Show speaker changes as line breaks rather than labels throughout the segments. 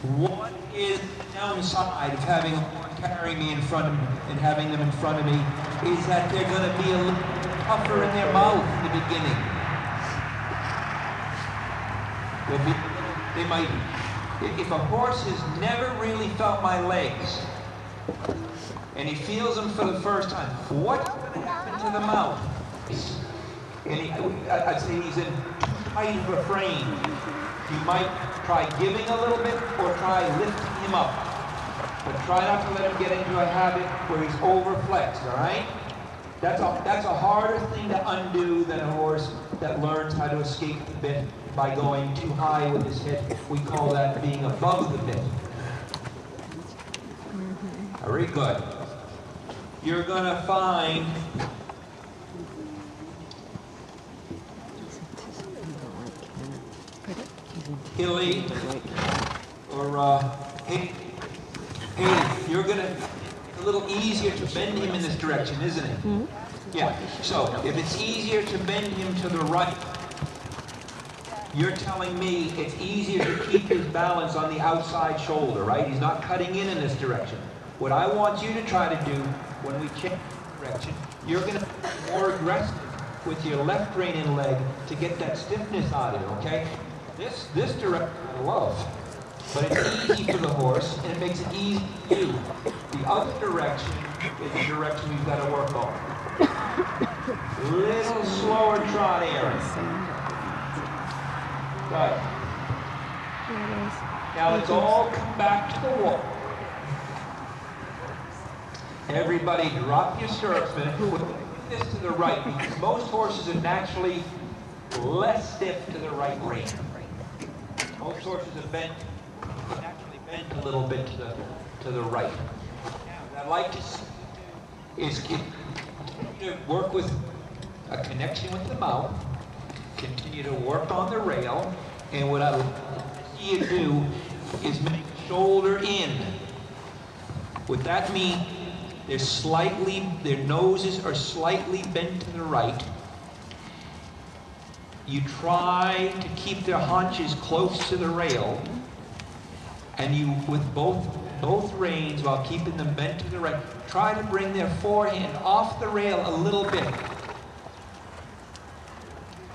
What is the downside of having a horse carry me in front of me and having them in front of me is that they're going to be a little tougher in their mouth in the beginning. They might, if a horse has never really felt my legs and he feels them for the first time, what's going to happen to the mouth? And I'd say he's in too tight of a frame. You might try giving a little bit or try lifting him up. But try not to let him get into a habit where he's overflexed, all right? That's a harder thing to undo than a horse that learns how to escape the bit by going too high with his head. We call that being above the bit. Very good. You're gonna find Hilly or hey, you're gonna a little easier to bend him in this direction, isn't it? Mm-hmm. Yeah. So if it's easier to bend him to the right, you're telling me it's easier to keep his balance on the outside shoulder, right? He's not cutting in this direction. What I want you to try to do when we change direction, you're going to be more aggressive with your left rein and leg to get that stiffness out of it, okay? This direction I love, but it's easy for the horse and it makes it easy for you. The other direction is the direction you've got to work on. Little slower trot, Aaron. Good. Now let's all come back to the wall. Everybody drop your stirrups a minute. Put this to the right because most horses are naturally less stiff to the right rein. Most horses are naturally bent a little bit to the right. Now, what I'd like to see is continue to work with a connection with the mouth, continue to work on the rail, and what I would see you do is make the shoulder in. What that means, their noses are slightly bent to the right. You try to keep their haunches close to the rail, and you, with both reins, while keeping them bent to the right, try to bring their forehand off the rail a little bit.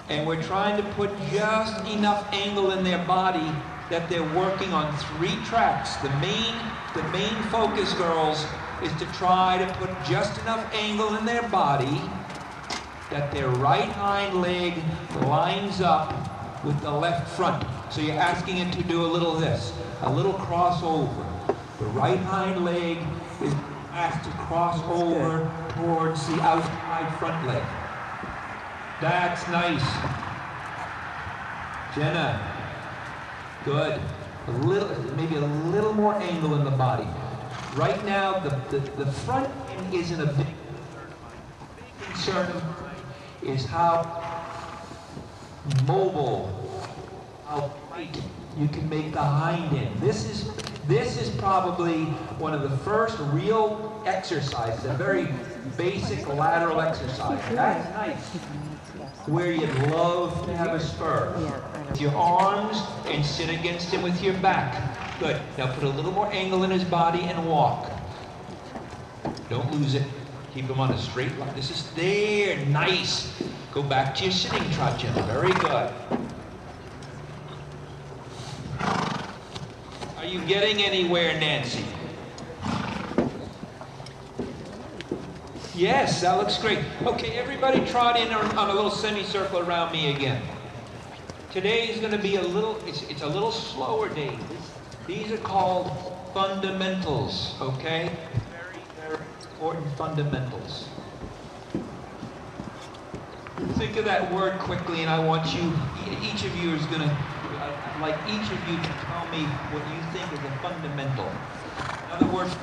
And we're trying to put just enough angle in their body that they're working on 3 tracks. The main focus, girls, is to try to put just enough angle in their body that their right hind leg lines up with the left front. So you're asking it to do a little a little crossover. The right hind leg is asked to cross over towards the outside front leg. That's nice. Jenna, good. Maybe a little more angle in the body. Right now, the front end isn't a big concern. Is how mobile, how tight you can make the hind end. This is probably one of the first real exercises, a very basic lateral exercise. That's nice. Where you'd love to have a spur. With your arms and sit against him with your back. Good. Now put a little more angle in his body and walk. Don't lose it. Keep him on a straight line. This is there. Nice. Go back to your sitting trot, Jim. Very good. Are you getting anywhere, Nancy? Yes, that looks great. Okay, everybody trot in on a little semicircle around me again. Today is going to be it's a little slower day. These are called fundamentals, okay? Very important fundamentals. Think of that word quickly, and I want you, each of you is going to, I'd like each of you to tell me what you think is a fundamental. In other words,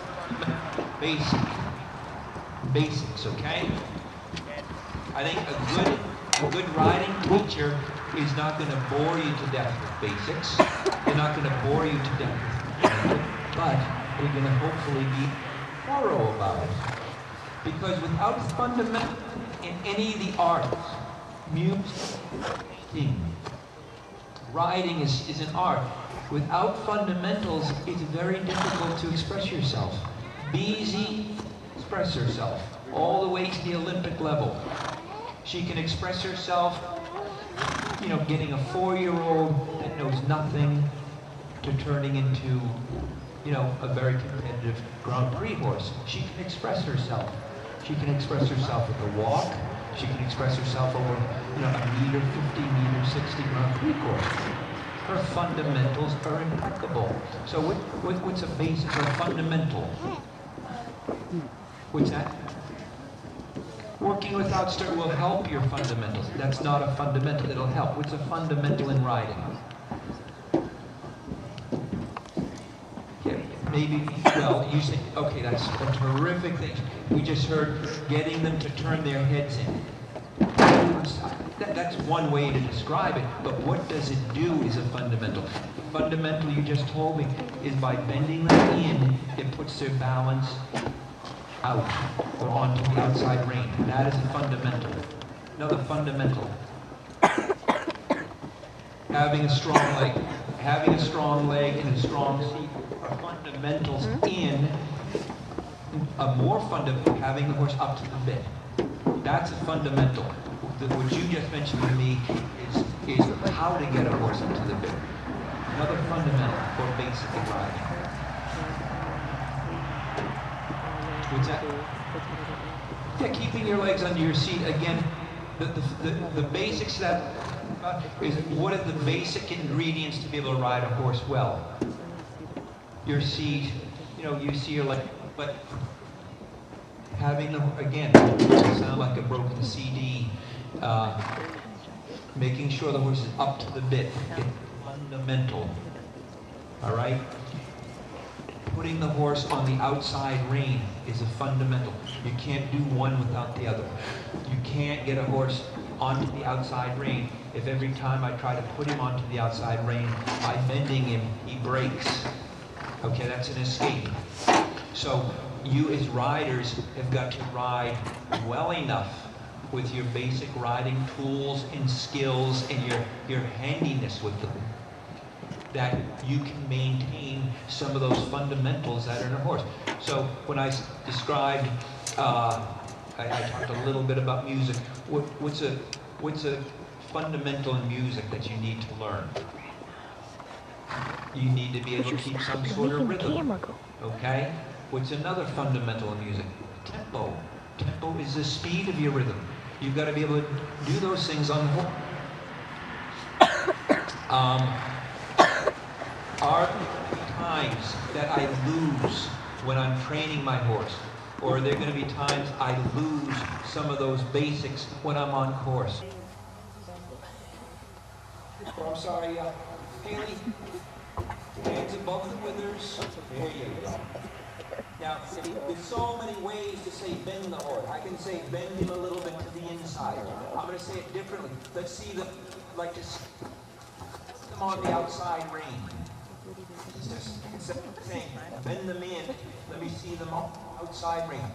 basics, okay? I think a good riding teacher is not going to bore you to death with basics. They're not going to bore you to death with it, but they're going to hopefully be thorough about it. Because without fundamentals in any of the arts, music, painting, Riding is an art. Without fundamentals, it's very difficult to express yourself. Beezy express herself all the way to the Olympic level. She can express herself, you know, getting a 4-year-old that knows nothing to turning into, you know, a very competitive Grand Prix horse. She can express herself. She can express herself with a walk. She can express herself over, you know, a meter, 50 meter, 60 Grand Prix course. Her fundamentals are impeccable. So what's a basis or a fundamental? What's that? Working without start will help your fundamentals. That's not a fundamental, it'll help. What's a fundamental in riding? Yeah, maybe, well, you say, okay, that's a terrific thing. We just heard getting them to turn their heads in. That's one way to describe it, but what does it do is a fundamental. Fundamental, you just told me, is by bending them in, it puts their balance out or onto the outside rein. That is a fundamental. Another fundamental. Having a strong leg. Having a strong leg and a strong seat are fundamentals in a more fundamental, having the horse up to the bit. That's a fundamental. What you just mentioned to me is how to get a horse up to the bit. Another fundamental for basic riding. What's that? Yeah, keeping your legs under your seat. Again, the basics that is what are the basic ingredients to be able to ride a horse well? Your seat, you know, you see your leg, but having the, again, it sound like a broken CD. Making sure the horse is up to the bit. It's fundamental. All right? Putting the horse on the outside rein is a fundamental. You can't do one without the other. You can't get a horse onto the outside rein if every time I try to put him onto the outside rein, by bending him, he breaks. Okay, that's an escape. So you as riders have got to ride well enough with your basic riding tools and skills and your handiness with them, that you can maintain some of those fundamentals that are in a horse. So when I described, I talked a little bit about music. What's a fundamental in music that you need to learn? You need to be able to keep some sort of rhythm. Okay? What's another fundamental in music? Tempo. Tempo is the speed of your rhythm. You've got to be able to do those things on the horse. Are times that I lose when I'm training my horse? Or are there going to be times I lose some of those basics when I'm on course? Oh, I'm sorry, Haley, hands above the withers. There you go. Now, there's so many ways to say bend the horse. I can say bend him a little bit to the inside. I'm going to say it differently. Let's see them, like just put them on the outside rein. Just instead of saying bend them in, let me see them outside rein.